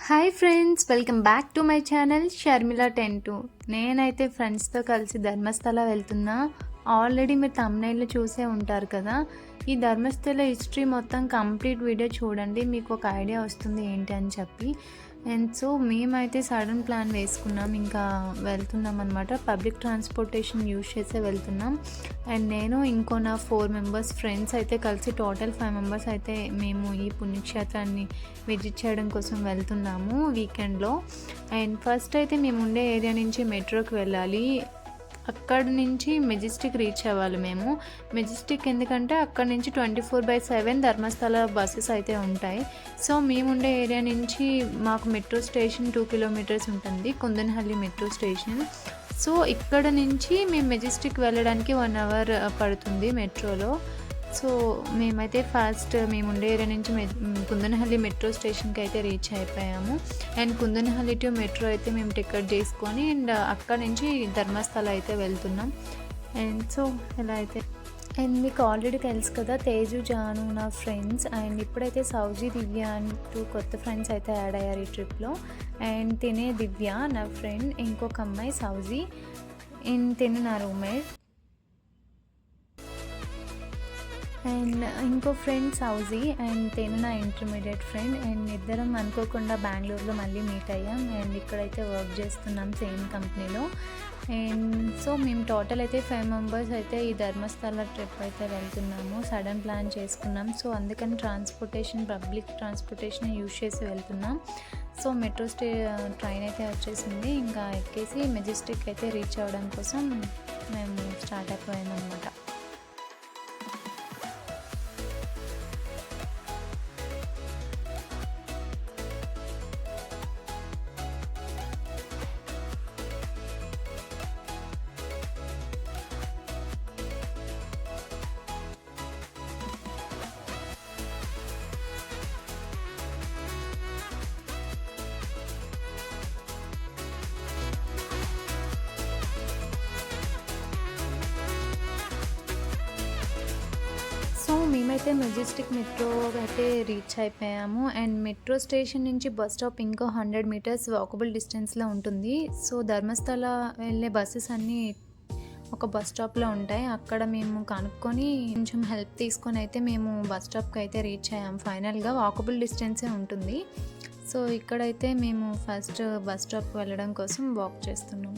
Hi friends, welcome back to my channel Sharmila 10 నేనైతే ఫ్రెండ్స్తో కలిసి ధర్మస్థల వెళ్తున్నా. ఆల్రెడీ మీరు థంబ్నెయిల్లో చూసే ఉంటారు కదా. ఈ ధర్మస్థల హిస్టరీ మొత్తం కంప్లీట్ వీడియో చూడండి, మీకు ఒక ఐడియా వస్తుంది ఏంటి అని చెప్పి. అండ్ సో మేమైతే సడన్ ప్లాన్ వేసుకున్నాం, ఇంకా వెళ్తున్నాం అనమాట. పబ్లిక్ ట్రాన్స్పోర్టేషన్ యూజ్ చేసే వెళ్తున్నాం. అండ్ నేను ఇంకో నా 4 మెంబర్స్ ఫ్రెండ్స్ అయితే కలిసి టోటల్ 5 మెంబర్స్ అయితే మేము ఈ పుణ్యక్షేత్రాన్ని విజిట్ చేయడం కోసం వెళ్తున్నాము వీకెండ్లో. అండ్ ఫస్ట్ అయితే మేము ఉండే ఏరియా నుంచి మెట్రోకి వెళ్ళాలి. అక్కడ నుంచి మెజెస్టిక్ రీచ్ అవ్వాలి మేము. మెజెస్టిక్ ఎందుకంటే అక్కడ నుంచి 24/7 ధర్మస్థల బస్సెస్ అయితే ఉంటాయి. సో మేముండే ఏరియా నుంచి మాకు మెట్రో స్టేషన్ 2 కిలోమీటర్స్ ఉంటుంది, కుందనహల్లి మెట్రో స్టేషన్. సో ఇక్కడ నుంచి మేము మెజెస్టిక్ వెళ్ళడానికి 1 అవర్ పడుతుంది మెట్రోలో. సో మేమైతే ఫస్ట్ మేముండే ఏరియా నుంచి కుందనహల్లి మెట్రో స్టేషన్కి అయితే రీచ్ అయిపోయాము. అండ్ కుందనహల్లి టు మెట్రో అయితే మేము టికెట్ చేసుకొని అండ్ అక్కడ నుంచి ధర్మస్థల అయితే వెళ్తున్నాం. అండ్ సో ఇలా అయితే అండ్ మీకు ఆల్రెడీ తెలుసు కదా, తేజు, జాను నా ఫ్రెండ్స్. అండ్ ఇప్పుడైతే సౌజీ, దివ్య అంటూ కొత్త ఫ్రెండ్స్ అయితే యాడ్ అయ్యారు ఈ ట్రిప్లో. అండ్ తినే దివ్య నా ఫ్రెండ్, ఇంకొక అమ్మాయి సౌజీ, అండ్ తినే నా రూమ్మేట్, అండ్ ఇంకో ఫ్రెండ్ సౌజీ, అండ్ తను నా ఇంటర్మీడియట్ ఫ్రెండ్. అండ్ ఇద్దరం అనుకోకుండా బెంగళూరులో మళ్ళీ మీట్ అయ్యాం. అండ్ ఇక్కడైతే వర్క్ చేస్తున్నాం సేమ్ కంపెనీలో. అండ్ సో మేము టోటల్ అయితే 5 మెంబర్స్ అయితే ఈ ధర్మస్థల ట్రిప్ అయితే వెళ్తున్నాము. సడన్ ప్లాన్ చేసుకున్నాం, సో అందుకని పబ్లిక్ ట్రాన్స్పోర్టేషన్ యూజ్ చేసి వెళ్తున్నాం. సో మెట్రో ట్రైన్ అయితే వచ్చేసింది, ఇంకా ఎక్కేసి మెజెస్టిక్ అయితే రీచ్ అవ్వడం కోసం మేము స్టార్ట్ అయిపోయాం అనమాట. సో మేమైతే మెజెస్టిక్ మెట్రో అయితే రీచ్ అయిపోయాము. అండ్ మెట్రో స్టేషన్ నుంచి బస్ స్టాప్ ఇంకో 100 మీటర్స్ వాకబుల్ డిస్టెన్స్లో ఉంటుంది. సో ధర్మస్థల వెళ్ళే బస్సెస్ అన్నీ ఒక బస్ స్టాప్లో ఉంటాయి. అక్కడ మేము కనుక్కొని కొంచెం హెల్ప్ తీసుకొని అయితే మేము బస్ స్టాప్కి అయితే రీచ్ అయ్యాము. ఫైనల్గా వాకబుల్ డిస్టెన్సే ఉంటుంది. సో ఇక్కడైతే మేము ఫస్ట్ బస్ స్టాప్కి వెళ్ళడం కోసం వాక్ చేస్తున్నాం.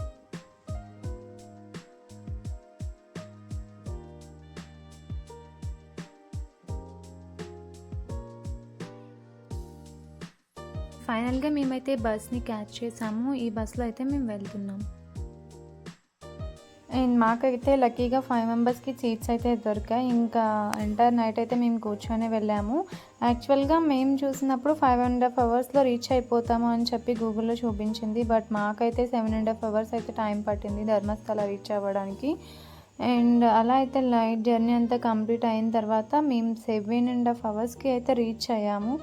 ఫైనల్గా మేమైతే బస్ని క్యాచ్ చేసాము. ఈ బస్లో అయితే మేము వెళ్తున్నాం. అండ్ మాకైతే లక్కీగా 5 మెంబర్స్కి సీట్స్ అయితే దొరికాయి. ఇంకా ఎంటైర్ నైట్ అయితే మేము కూర్చొని వెళ్ళాము. యాక్చువల్గా మేము చూసినప్పుడు 5.5 అవర్స్లో రీచ్ అయిపోతాము అని చెప్పి గూగుల్లో చూపించింది. బట్ మాకైతే 7.5 అవర్స్ అయితే టైం పట్టింది ధర్మస్థల రీచ్ అవ్వడానికి. అండ్ అలా అయితే లైట్ జర్నీ అంతా కంప్లీట్ అయిన తర్వాత మేము 7.5 అవర్స్కి అయితే రీచ్ అయ్యాము.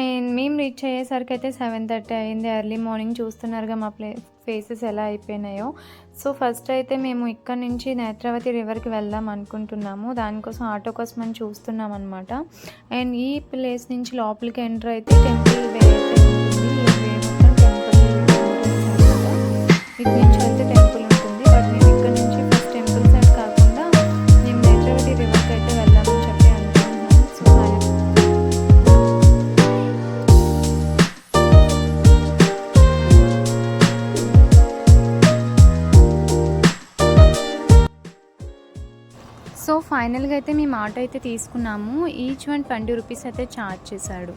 అండ్ మేము రీచ్ అయ్యేసరికి అయితే 7:30 అయింది. ఎర్లీ మార్నింగ్ చూస్తున్నారుగా మా ఫేసెస్ ఎలా అయిపోయినాయో. సో ఫస్ట్ అయితే మేము ఇక్కడ నుంచి నేత్రావతి రివర్కి వెళ్దాం అనుకుంటున్నాము. దానికోసం ఆటో కోసం అని చూస్తున్నాం అనమాట. అండ్ ఈ ప్లేస్ నుంచి లోపలికి ఎంటర్ అయితే టెంపుల్ వే అయితే ఉంటుంది. ఈ వే మొత్తం టెంపుల్ ఇటు నుంచి అయితే టెంపుల్ ఉంటుంది. బట్ మేము ఇక్కడ నుంచి ఫస్ట్ టెంపుల్ సైడ్ కాకుండా మేము నేత్రావతి రివర్కి అయితే వెళ్దామని చెప్పి అనుకుంటున్నాం. సో సో ఫైనల్గా అయితే మేము ఆటో అయితే తీసుకున్నాము. ఈచ్ 20 రూపీస్ అయితే ఛార్జ్ చేశాడు.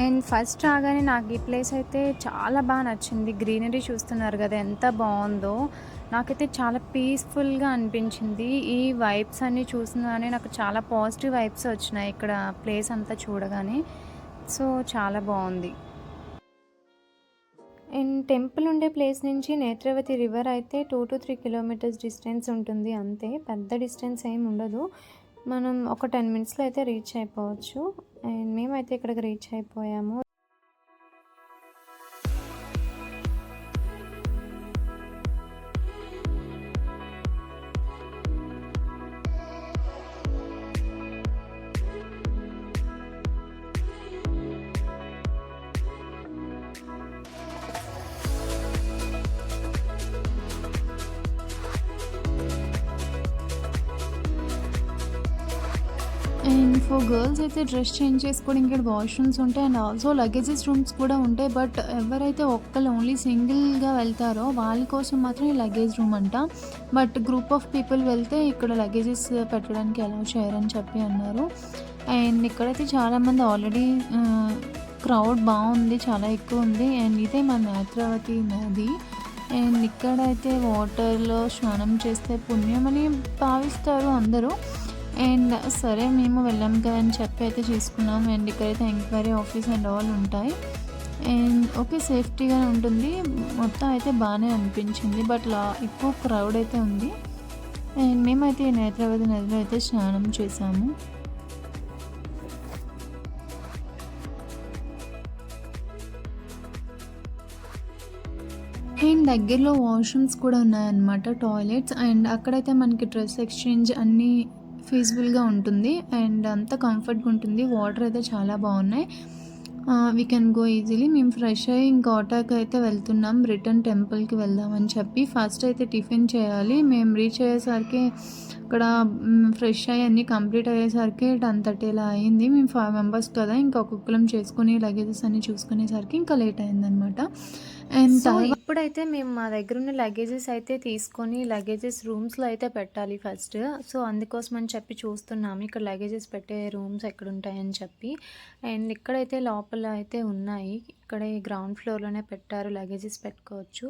అండ్ ఫస్ట్ రాగానే నాకు ఈ ప్లేస్ అయితే చాలా బాగా నచ్చింది. గ్రీనరీ చూస్తున్నారు కదా ఎంత బాగుందో. నాకైతే చాలా పీస్ఫుల్గా అనిపించింది. ఈ వైబ్స్ అన్నీ చూసినానే నాకు చాలా పాజిటివ్ వైబ్స్ వచ్చినాయి ఇక్కడ ప్లేస్ అంతా చూడగానే. సో చాలా బాగుంది. అండ్ టెంపుల్ ఉండే ప్లేస్ నుంచి నేత్రావతి రివర్ అయితే 2 to 3 కిలోమీటర్స్ డిస్టెన్స్ ఉంటుంది, అంతే. పెద్ద డిస్టెన్స్ ఏమి ఉండదు. మనం ఒక 10 మినిట్స్లో అయితే రీచ్ అయిపోవచ్చు. అండ్ మేమైతే ఇక్కడికి రీచ్ అయిపోయాము. అండ్ ఫర్ గర్ల్స్ అయితే డ్రెస్ చేంజ్ చేసుకోవడానికి ఇక్కడ వాష్రూమ్స్ ఉంటాయి అండ్ ఆల్సో లగేజెస్ రూమ్స్ కూడా ఉంటాయి. బట్ ఎవరైతే ఒక్కళ్ళు ఓన్లీ సింగిల్గా వెళ్తారో వాళ్ళ కోసం మాత్రం ఈ లగేజ్ రూమ్ అంట. బట్ గ్రూప్ ఆఫ్ పీపుల్ వెళ్తే ఇక్కడ లగేజెస్ పెట్టడానికి అలౌ చేయరని చెప్పి అన్నారు. అండ్ ఇక్కడైతే చాలామంది ఆల్రెడీ క్రౌడ్ బాగుంది, చాలా ఎక్కువ ఉంది. అండ్ ఇదే మన నేత్రావతి నది. అండ్ ఇక్కడైతే వాటర్లో స్నానం చేస్తే పుణ్యమని భావిస్తారు అందరూ. అండ్ సరే మేము వెళ్ళాం కదా అని చెప్పి అయితే చేసుకున్నాం. అండ్ ఇక్కడైతే ఎంక్వైరీ ఆఫీస్ అండ్ ఆల్ ఉంటాయి. అండ్ ఓకే, సేఫ్టీగానే ఉంటుంది. మొత్తం అయితే బాగానే అనిపించింది. బట్ ఎక్కువ క్రౌడ్ అయితే ఉంది. అండ్ మేమైతే నేత్రావతి నదిలో అయితే స్నానం చేసాము. అండ్ దగ్గరలో వాష్రూమ్స్ కూడా ఉన్నాయన్నమాట, టాయిలెట్స్. అండ్ అక్కడైతే మనకి డ్రెస్ ఎక్స్చేంజ్ అన్నీ ఫీజిబుల్గా ఉంటుంది అండ్ అంతా కంఫర్ట్గా ఉంటుంది. వాటర్ అయితే చాలా బాగున్నాయి. We can go easily. మేము ఫ్రెష్ అయ్యి ఇంకా ఆటోకి అయితే వెళ్తున్నాం, రిటర్న్ టెంపుల్కి వెళ్దామని చెప్పి. ఫస్ట్ అయితే టిఫిన్ చేయాలి. మేము రీచ్ అయ్యేసరికి అక్కడ ఫ్రెష్ అయ్యి అన్నీ కంప్లీట్ అయ్యేసరికి 10:30 ఇలా అయింది. మేము 5 మెంబర్స్ కదా, ఇంకా ఒక్కొక్కరం చేసుకుని లగేజెస్ అన్నీ చూసుకునేసరికి ఇంకా లేట్ అయిందనమాట. అండ్ ఇప్పుడైతే మేము మా దగ్గర ఉన్న లగేజెస్ అయితే తీసుకొని లగేజెస్ రూమ్స్లో అయితే పెట్టాలి ఫస్ట్. సో అందుకోసం అని చెప్పి చూస్తున్నాము ఇక్కడ లగేజెస్ పెట్టే రూమ్స్ ఎక్కడ ఉంటాయని చెప్పి. అండ్ ఇక్కడైతే లోపల అయితే ఉన్నాయి, ఇక్కడే గ్రౌండ్ ఫ్లోర్లోనే పెట్టారు, లగేజెస్ పెట్టుకోవచ్చు.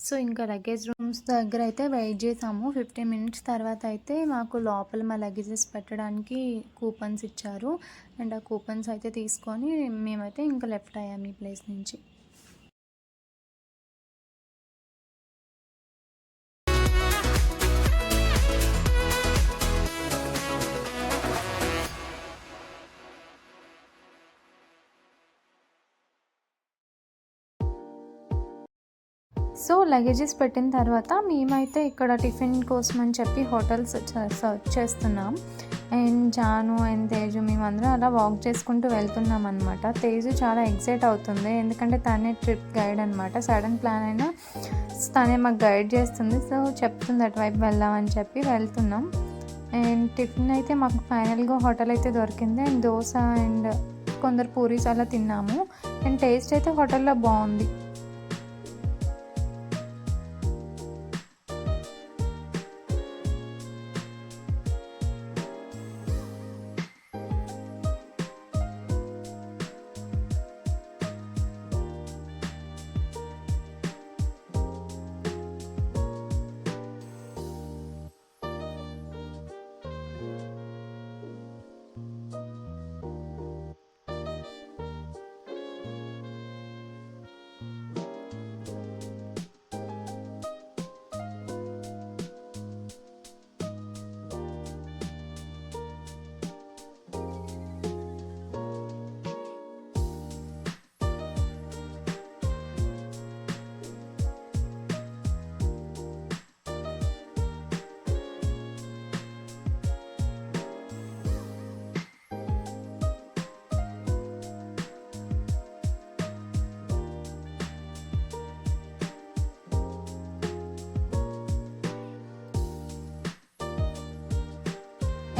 సో ఇంకా లగేజ్ రూమ్స్ దగ్గర అయితే వెయిట్ చేసాము. 15 మినిట్స్ తర్వాత అయితే మాకు లోపల మా లగేజెస్ పెట్టడానికి కూపన్స్ ఇచ్చారు. అండ్ ఆ కూపన్స్ అయితే తీసుకొని మేమైతే ఇంకా లెఫ్ట్ అయ్యాము ఈ ప్లేస్ నుంచి. సో లగేజెస్ పెట్టిన తర్వాత మేమైతే ఇక్కడ టిఫిన్ కోసం అని చెప్పి హోటల్స్ సర్చ్ చేస్తున్నాం. అండ్ జాను అండ్ తేజు మేమందరం అలా వాక్ చేసుకుంటూ వెళ్తున్నాం అనమాట. తేజు చాలా ఎక్సైట్ అవుతుంది, ఎందుకంటే తనే ట్రిప్ గైడ్ అనమాట. సడన్ ప్లాన్ అయినా తనే మాకు గైడ్ చేస్తుంది. సో చెప్తుంది అటువైపు వెళ్దామని చెప్పి వెళ్తున్నాం. అండ్ టిఫిన్ అయితే మాకు ఫైనల్గా హోటల్ అయితే దొరికింది. అండ్ దోశ అండ్ కొందరు పూరీస్ అలా తిన్నాము. అండ్ టేస్ట్ అయితే హోటల్లో బాగుంది.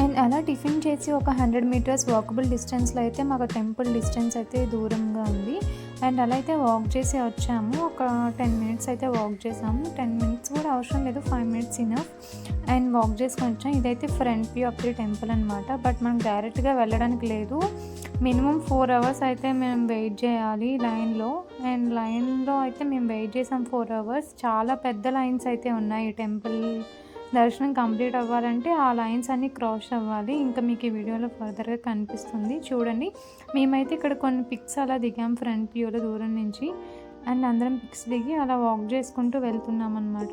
అండ్ అలా టిఫిన్ చేసి ఒక 100 మీటర్స్ వాకబుల్ డిస్టెన్స్లో అయితే మాకు టెంపుల్ డిస్టెన్స్ అయితే దూరంగా ఉంది. అండ్ అలా అయితే వాక్ చేసి వచ్చాము. ఒక 10 మినిట్స్ అయితే వాక్ చేసాము. 10 మినిట్స్ కూడా అవసరం లేదు, 5 మినిట్స్ ఇనఫ్. అండ్ వాక్ చేసుకొని వచ్చాం. ఇదైతే front view of the temple అనమాట. బట్ మనం డైరెక్ట్గా వెళ్ళడానికి లేదు, మినిమం 4 అవర్స్ అయితే మేము వెయిట్ చేయాలి లైన్లో. అండ్ లైన్లో అయితే మేము వెయిట్ చేసాం 4 అవర్స్. చాలా పెద్ద లైన్స్ అయితే ఉన్నాయి. టెంపుల్ దర్శనం కంప్లీట్ అవ్వాలంటే ఆ లైన్స్ అన్నీ క్రాస్ అవ్వాలి. ఇంకా మీకు ఈ వీడియోలో ఫర్దర్గా కనిపిస్తుంది చూడండి. మేమైతే ఇక్కడ కొన్ని పిక్స్ అలా దిగాం ఫ్రంట్ వ్యూలో దూరం నుంచి. అండ్ అందరం పిక్స్ దిగి అలా వాక్ చేసుకుంటూ వెళ్తున్నాం అనమాట.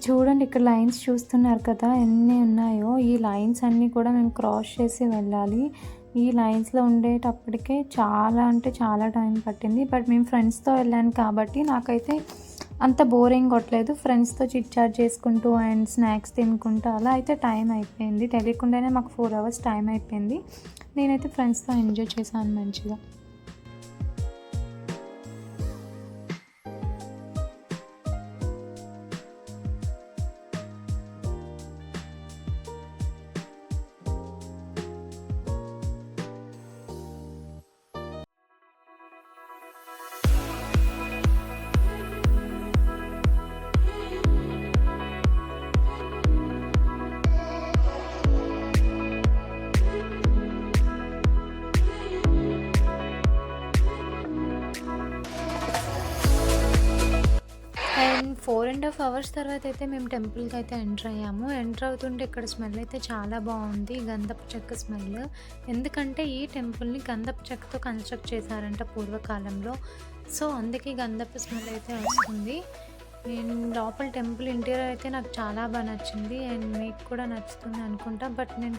చూడండి ఇక్కడ లైన్స్ చూస్తున్నారు కదా ఎన్ని ఉన్నాయో. ఈ లైన్స్ అన్నీ కూడా మేము క్రాస్ చేసి వెళ్ళాలి. ఈ లైన్స్లో ఉండేటప్పటికే చాలా అంటే చాలా టైం పట్టింది. బట్ మేము ఫ్రెండ్స్తో వెళ్ళాను కాబట్టి నాకైతే అంత బోరింగ్ కొట్టలేదు. ఫ్రెండ్స్‌తో చిట్ చాట్ చేసుకుంటూ అండ్ స్నాక్స్ తినుకుంటూ అలా అయితే టైం అయిపోయింది. తెలియకుండానే మాకు 4 అవర్స్ టైం అయిపోయింది. నేనైతే ఫ్రెండ్స్‌తో ఎంజాయ్ చేశాను మంచిగా. అండ్ 4½ అవర్స్ తర్వాత అయితే మేము టెంపుల్‌కి అయితే ఎంటర్ అయ్యాము. ఎంటర్ అవుతుంటే ఇక్కడ స్మెల్ అయితే చాలా బాగుంది. గంధపు చెక్క స్మెల్. ఎందుకంటే ఈ టెంపుల్‌ని గంధపు చెక్కతో కన్‌స్ట్రక్ట్ చేశారంట పూర్వకాలంలో. సో, అందుకే గంధపు స్మెల్ అయితే వస్తుంది. నేను లోపల టెంపుల్ ఇంటీరియర్ అయితే నాకు చాలా బాగా నచ్చింది. అండ్ మీకు కూడా నచ్చుతుంది అనుకుంటా. బట్ నేను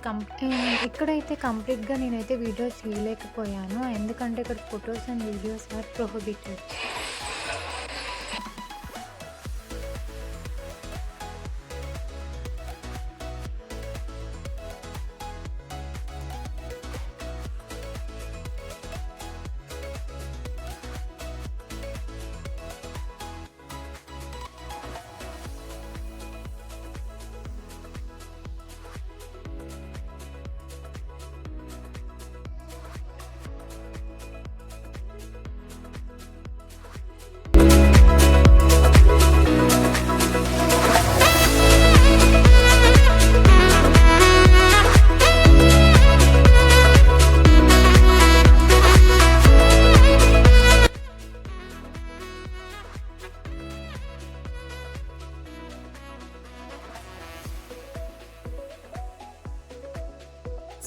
ఇక్కడైతే కంప్లీట్‌గా నేనైతే వీడియోస్ తీయలేకపోయాను. ఎందుకంటే ఇక్కడ photos and videos are prohibited.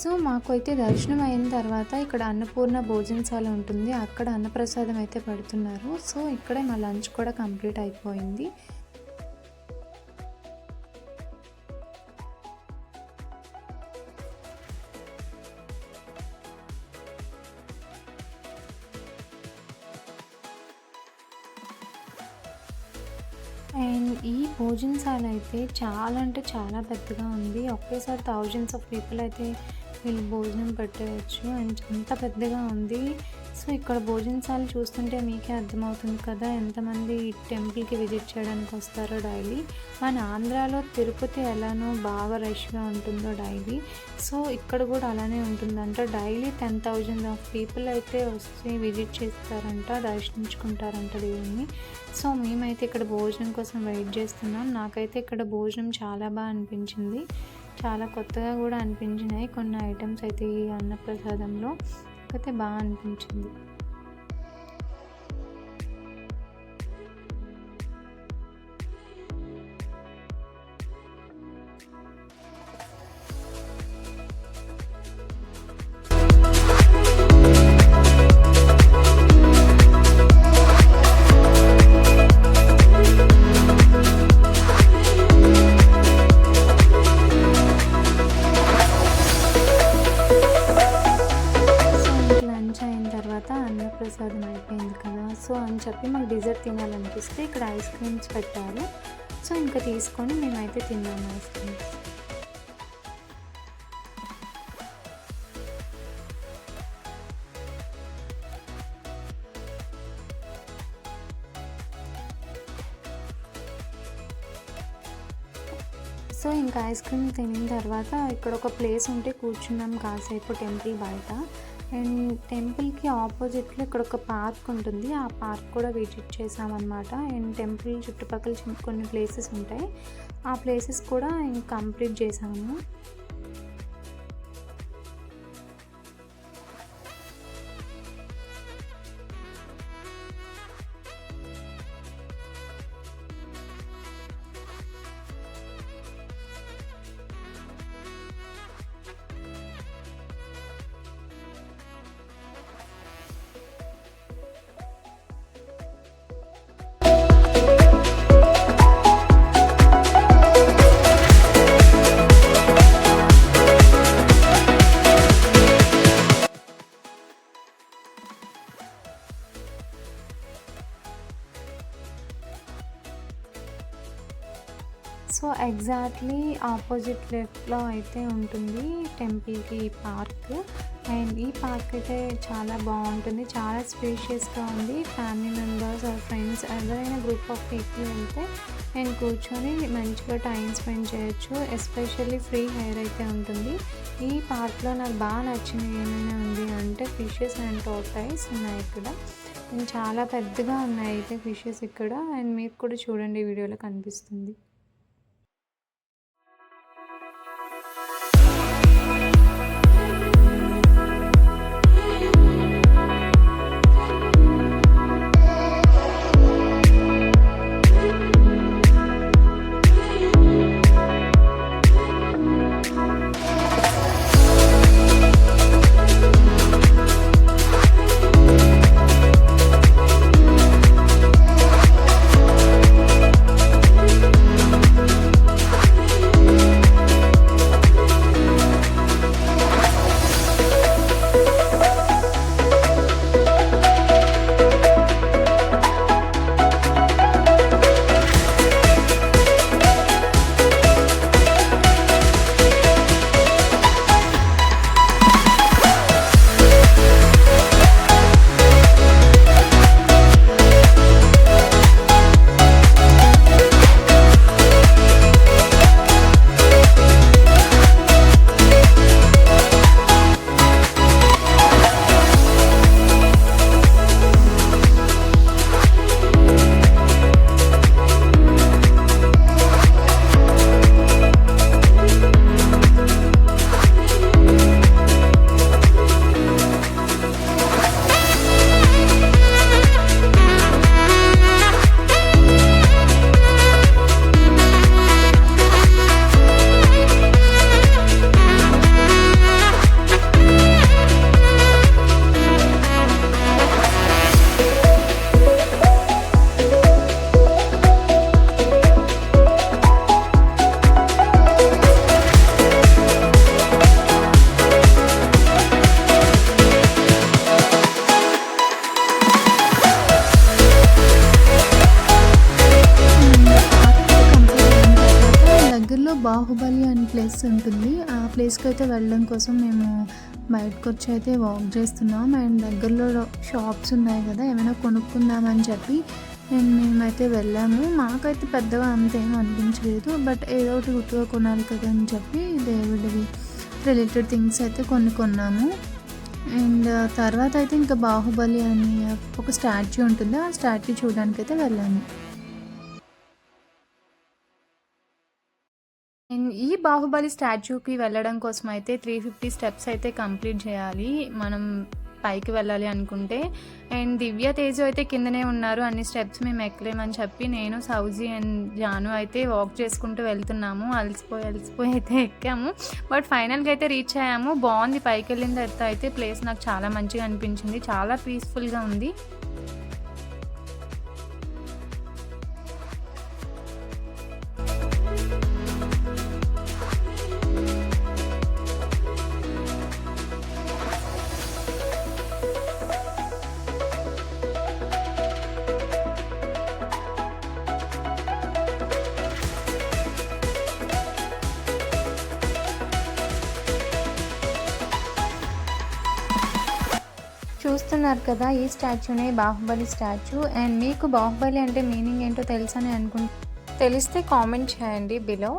So, మాకు అయితే దర్శనం అయిన తర్వాత ఇక్కడ అన్నపూర్ణ భోజనశాల ఉంటుంది. అక్కడ అన్నప్రసాదం అయితే పెడుతున్నారు. సో, ఇక్కడే మా లంచ్ కూడా కంప్లీట్ అయిపోయింది. అండ్ ఈ భోజనశాల అయితే చాలా అంటే చాలా పెద్దగా ఉంది. ఒకేసారి థౌజండ్స్ ఆఫ్ పీపుల్ అయితే వీళ్ళు భోజనం పెట్టేయచ్చు. అండ్ అంత పెద్దగా ఉంది. సో, ఇక్కడ భోజనశాల చూస్తుంటే మీకే అర్థమవుతుంది కదా ఎంతమంది టెంపుల్‌కి విజిట్ చేయడానికి వస్తారో డైలీ. మన ఆంధ్రాలో తిరుపతి ఎలానో బాగా రష్‌గా ఉంటుందో డైలీ. సో, ఇక్కడ కూడా అలానే ఉంటుందంట. డైలీ 10,000 ఆఫ్ పీపుల్ అయితే వచ్చి విజిట్ చేస్తారంట, దర్శించుకుంటారంట దేవుణ్ణి. సో, మేమైతే ఇక్కడ భోజనం కోసం వెయిట్ చేస్తున్నాం. నాకైతే ఇక్కడ భోజనం చాలా బాగా అనిపించింది. చాలా కొత్తగా కూడా అనిపించినాయి కొన్ని ఐటమ్స్ అయితే ఈ అన్నప్రసాదంలో. అయితే బాగా అనిపించింది. అన్నప్రసాదం అయిపోయింది కదా. సో, అని చెప్పి మాకు డిజర్ట్ తినాలనిపిస్తే ఇక్కడ ఐస్ క్రీమ్స్ పెట్టారు. సో, ఇంకా తీసుకొని మేమైతే తిన్నాము ఐస్ క్రీమ్స్. సో, ఇంకా ఐస్ క్రీమ్ తినిన తర్వాత ఇక్కడ ఒక ప్లేస్ ఉంటే కూర్చున్నాం కాసేపు టెంపుల్ బయట. అండ్ టెంపుల్‌కి ఆపోజిట్‌లో ఇక్కడ ఒక పార్క్ ఉంటుంది. ఆ పార్క్ కూడా విజిట్ చేసామన్నమాట. అండ్ టెంపుల్ చుట్టుపక్కల కొన్ని ప్లేసెస్ ఉంటాయి. ఆ ప్లేసెస్ కూడా కంప్లీట్ చేసాము. ఎగ్జాక్ట్లీ ఆపోజిట్ లెఫ్ట్లో అయితే ఉంటుంది టెంపుల్కి పార్క్. అండ్ ఈ పార్క్ అయితే చాలా బాగుంటుంది, చాలా స్పేషియస్గా ఉంది. ఫ్యామిలీ మెంబర్స్ ఆర్ ఫ్రెండ్స్ ఎవరైనా గ్రూప్ ఆఫ్ పీపుల్ వెళ్తే నేను కూర్చొని మంచిగా టైం స్పెండ్ చేయొచ్చు. ఎస్పెషల్లీ ఫ్రీ హెయిర్ అయితే ఉంటుంది. ఈ పార్క్లో నాకు బాగా నచ్చినవి ఏమైనా ఉంది అంటే ఫిషెస్ అండ్ టోర్టాయిస్ ఉన్నాయి ఇక్కడ. అండ్ చాలా పెద్దగా ఉన్నాయి అయితే ఫిషెస్ ఇక్కడ. అండ్ మీకు కూడా చూడండి వీడియోలో కనిపిస్తుంది. బాహుబలి అనే ప్లేస్ ఉంటుంది. ఆ ప్లేస్కి అయితే వెళ్ళడం కోసం మేము బయటకు వచ్చి అయితే వాక్ చేస్తున్నాం. అండ్ దగ్గరలో షాప్స్ ఉన్నాయి కదా, ఏమైనా కొనుక్కుందామని చెప్పి మేమైతే వెళ్ళాము. మాకైతే పెద్దగా అంతేం అనిపించలేదు, బట్ ఏదో ఒకటి గుర్తుగా కొనాలి కదా అని చెప్పి దేవుడివి రిలేటెడ్ థింగ్స్ అయితే కొన్నాము. అండ్ తర్వాత అయితే ఇంకా బాహుబలి అని ఒక స్టాచ్యూ ఉంటుంది, ఆ స్టాచ్యూ చూడడానికి అయితే వెళ్ళాము. అండ్ ఈ బాహుబలి స్టాచ్యూకి వెళ్ళడం కోసం అయితే 350 స్టెప్స్ అయితే కంప్లీట్ చేయాలి మనం పైకి వెళ్ళాలి అనుకుంటే. అండ్ దివ్య తేజు అయితే కిందనే ఉన్నారు, అన్ని స్టెప్స్ మేము ఎక్కలేమని చెప్పి నేను సౌజీ అండ్ జాను అయితే వాక్ చేసుకుంటూ వెళ్తున్నాము. అలసిపోయి అయితే ఎక్కాము, బట్ ఫైనల్గా అయితే రీచ్ అయ్యాము. బాగుంది, పైకి వెళ్ళిన తర్వాత అయితే ప్లేస్ నాకు చాలా మంచిగా అనిపించింది, చాలా పీస్ఫుల్గా ఉంది. చూస్తున్నారు కదా, ఈ స్టాచ్యూనే బాహుబలి స్టాచ్యూ. అండ్ మీకు బాహుబలి అంటే మీనింగ్ ఏంటో తెలుసని తెలిస్తే కామెంట్ చేయండి బిలో.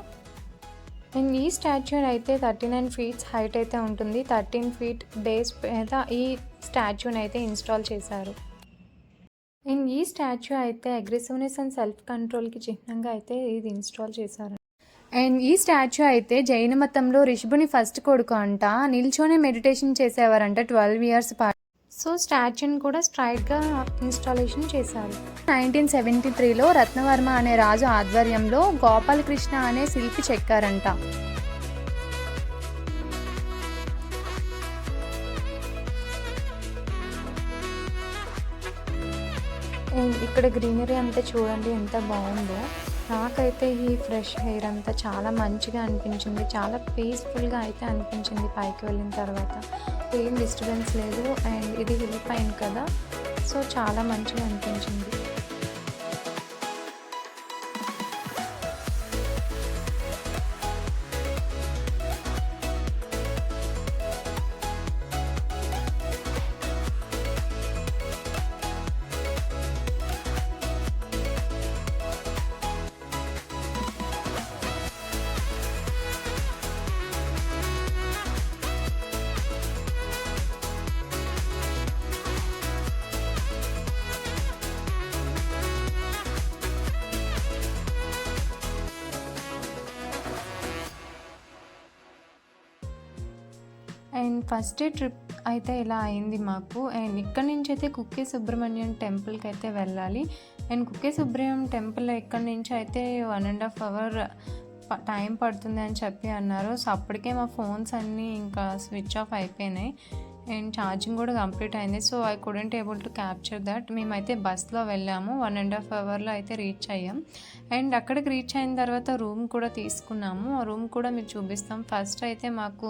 అండ్ ఈ స్టాచ్యూ అయితే 39 ఫీట్స్ హైట్ అయితే ఉంటుంది. 13 ఫీట్ బేస్ మీద ఈ స్టాచ్యూని అయితే ఇన్స్టాల్ చేశారు. అండ్ ఈ స్టాచ్యూ అయితే అగ్రెసివ్నెస్ అండ్ సెల్ఫ్ కంట్రోల్కి చిహ్నంగా అయితే ఇది ఇన్స్టాల్ చేశారు. అండ్ ఈ స్టాచ్యూ అయితే జైన మతంలో రిషభుని ఫస్ట్ కొడుకు అంట, నిల్చొని మెడిటేషన్ చేసేవారంట 12 ఇయర్స్ పాటు. సో స్టాచ్యూని కూడా స్ట్రైట్గా ఇన్స్టాలేషన్ చేశారు. 1973లో రత్నవర్మ అనే రాజు ఆధ్వర్యంలో గోపాలకృష్ణ అనే శిల్పి చెక్కారంట. ఇక్కడ గ్రీనరీ అంతా చూడండి ఎంత బాగుందో. నాకైతే ఈ ఫ్రెష్ హెయిర్ అంతా చాలా మంచిగా అనిపించింది, చాలా పీస్ఫుల్గా అయితే అనిపించింది. పైకి వెళ్ళిన తర్వాత ఏం డిస్టర్బెన్స్ లేదు. అండ్ ఇది హిల్ పైన కదా, సో చాలా మంచిగా అనిపించింది. అండ్ ఫస్ట్ డే ట్రిప్ అయితే ఇలా అయింది మాకు. అండ్ ఇక్కడ నుంచి అయితే కుక్కే సుబ్రహ్మణ్యం టెంపుల్కి అయితే వెళ్ళాలి. అండ్ కుక్కే సుబ్రహ్మణ్యం టెంపుల్ ఇక్కడ నుంచి అయితే 1.5 అవర్ టైం పడుతుంది అని చెప్పి అన్నారు. సో అప్పటికే మా ఫోన్స్ అన్నీ ఇంకా స్విచ్ ఆఫ్ అయిపోయినాయి అండ్ ఛార్జింగ్ కూడా కంప్లీట్ అయింది. So I couldn't able to capture that. మేమైతే బస్లో వెళ్ళాము. 1.5 అవర్లో అయితే రీచ్ అయ్యాం. అండ్ అక్కడికి రీచ్ అయిన తర్వాత రూమ్ కూడా తీసుకున్నాము. ఆ రూమ్ కూడా మీకు చూపిస్తాం. ఫస్ట్ అయితే మాకు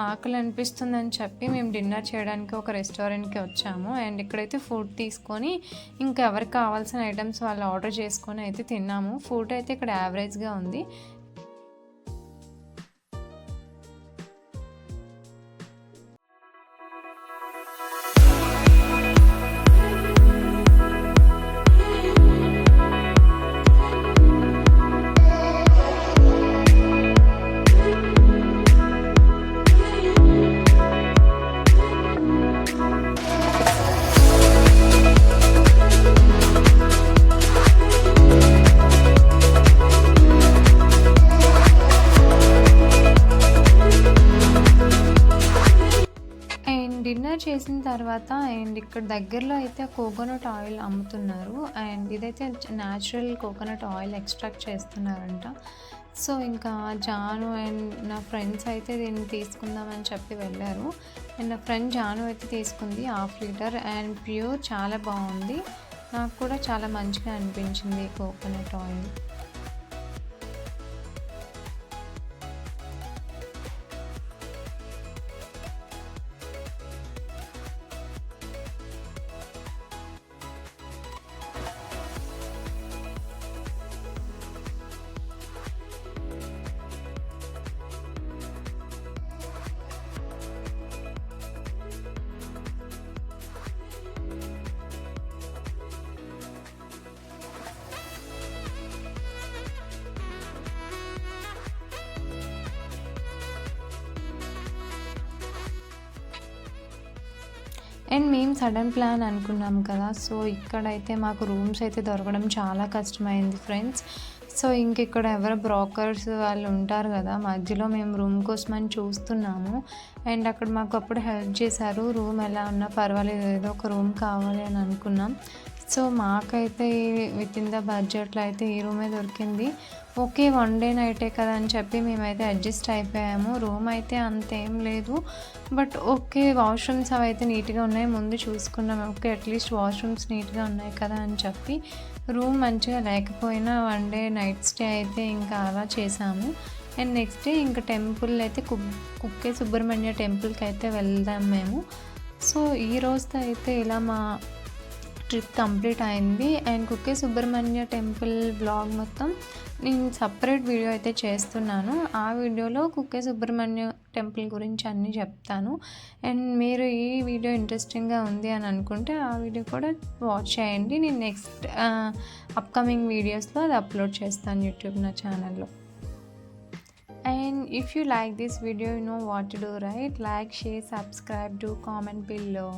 ఆకలి అనిపిస్తుందని చెప్పి మేము డిన్నర్ చేయడానికి ఒక రెస్టారెంట్కి వచ్చాము. అండ్ ఇక్కడైతే ఫుడ్ తీసుకొని ఇంకా ఎవరికి కావాల్సిన ఐటమ్స్ వాళ్ళు ఆర్డర్ చేసుకొని అయితే తిన్నాము. ఫుడ్ అయితే ఇక్కడ యావరేజ్గా ఉంది. డిన్నర్ చేసిన తర్వాత అండ్ ఇక్కడ దగ్గరలో అయితే కోకోనట్ ఆయిల్ అమ్ముతున్నారు. అండ్ ఇదైతే న్యాచురల్ కోకోనట్ ఆయిల్ ఎక్స్ట్రాక్ట్ చేస్తున్నారంట. సో ఇంకా జాను అండ్ నా ఫ్రెండ్స్ అయితే దీన్ని తీసుకుందామని చెప్పి వెళ్ళారు. అండ్ నా ఫ్రెండ్ జాను అయితే తీసుకుంది 1/2 లీటర్ అండ్ ప్యూర్, చాలా బాగుంది. నాకు కూడా చాలా మంచిగా అనిపించింది కోకోనట్ ఆయిల్. అండ్ మేము సడన్ ప్లాన్ అనుకున్నాం కదా. సో ఇక్కడైతే మాకు రూమ్స్ అయితే దొరకడం చాలా కష్టమైంది ఫ్రెండ్స్. సో ఇంక ఇక్కడ ఎవరో బ్రోకర్స్ వాళ్ళు ఉంటారు కదా, మధ్యలో మేము రూమ్ కోసమని చూస్తున్నాము. అండ్ అక్కడ మాకు అప్పుడు హెల్ప్ చేశారు. రూమ్ ఎలా ఉన్నా పర్వాలేదు, ఏదో ఒక రూమ్ కావాలి అని అనుకున్నాం. సో మాకైతే విత్ ఇన్ ద బడ్జెట్లో అయితే ఈ రూమే దొరికింది. ఓకే, 1 డే నైటే కదా అని చెప్పి మేమైతే అడ్జస్ట్ అయిపోయాము. రూమ్ అయితే అంతేం లేదు, బట్ ఓకే వాష్రూమ్స్ అవి అయితే నీట్గా ఉన్నాయి. ముందు చూసుకున్నాం, ఓకే అట్లీస్ట్ వాష్రూమ్స్ నీట్గా ఉన్నాయి కదా అని చెప్పి. రూమ్ మంచిగా లేకపోయినా 1 డే నైట్ స్టే అయితే ఇంకా అలా చేసాము. అండ్ నెక్స్ట్ డే ఇంకా టెంపుల్ అయితే కుక్కే సుబ్రహ్మణ్య టెంపుల్కి అయితే వెళ్దాం మేము. సో ఈ రోజుతో అయితే ఇలా మా ట్రిప్ కంప్లీట్ అయింది. అండ్ కుక్కే సుబ్రహ్మణ్య టెంపుల్ బ్లాగ్ మొత్తం నేను సపరేట్ వీడియో అయితే చేస్తున్నాను. ఆ వీడియోలో కుక్కే సుబ్రహ్మణ్య టెంపుల్ గురించి అన్నీ చెప్తాను. అండ్ మీరు ఈ వీడియో ఇంట్రెస్టింగ్గా ఉంది అని అనుకుంటే ఆ వీడియో కూడా వాచ్ చేయండి. నేను నెక్స్ట్ అప్కమింగ్ వీడియోస్లో అది అప్లోడ్ చేస్తాను యూట్యూబ్ నా ఛానల్లో. And if you like this video, you know what to do, right? Like, share, subscribe, do comment below.